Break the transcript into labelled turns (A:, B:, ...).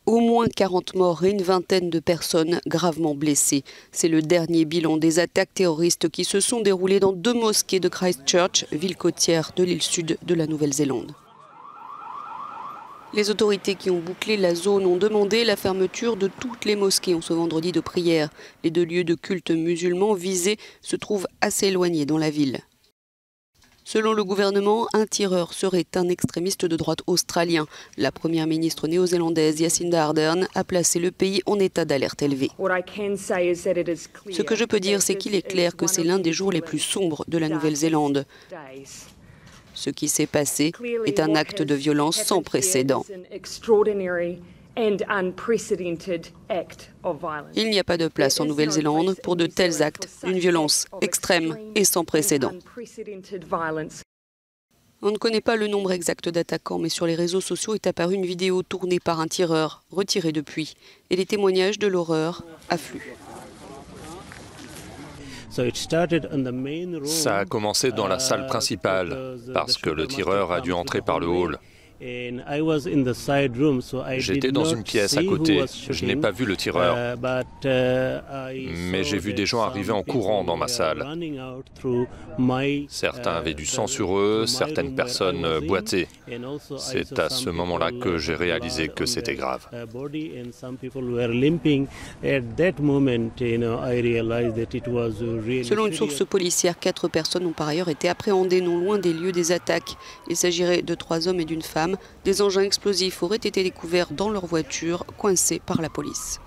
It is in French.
A: Au moins 40 morts et une vingtaine de personnes gravement blessées. C'est le dernier bilan des attaques terroristes qui se sont déroulées dans 2 mosquées de Christchurch, ville côtière de l'île sud de la Nouvelle-Zélande. Les autorités qui ont bouclé la zone ont demandé la fermeture de toutes les mosquées en ce vendredi de prière. Les 2 lieux de culte musulmans visés se trouvent assez éloignés dans la ville. Selon le gouvernement, un tireur serait un extrémiste de droite australien. La première ministre néo-zélandaise Jacinda Ardern a placé le pays en état d'alerte élevée. Ce que je peux dire, c'est qu'il est clair que c'est l'un des jours les plus sombres de la Nouvelle-Zélande. Ce qui s'est passé est un acte de violence sans précédent. Il n'y a pas de place en Nouvelle-Zélande pour de tels actes d'une violence extrême et sans précédent. On ne connaît pas le nombre exact d'attaquants, mais sur les réseaux sociaux est apparue une vidéo tournée par un tireur, retirée depuis, et les témoignages de l'horreur affluent.
B: Ça a commencé dans la salle principale, parce que le tireur a dû entrer par le hall. J'étais dans une pièce à côté, je n'ai pas vu le tireur, mais j'ai vu des gens arriver en courant dans ma salle. Certains avaient du sang sur eux, certaines personnes boitaient. C'est à ce moment-là que j'ai réalisé que c'était grave.
A: Selon une source policière, 4 personnes ont par ailleurs été appréhendées non loin des lieux des attaques. Il s'agirait de 3 hommes et d'une femme. Des engins explosifs auraient été découverts dans leur voiture, coincés par la police.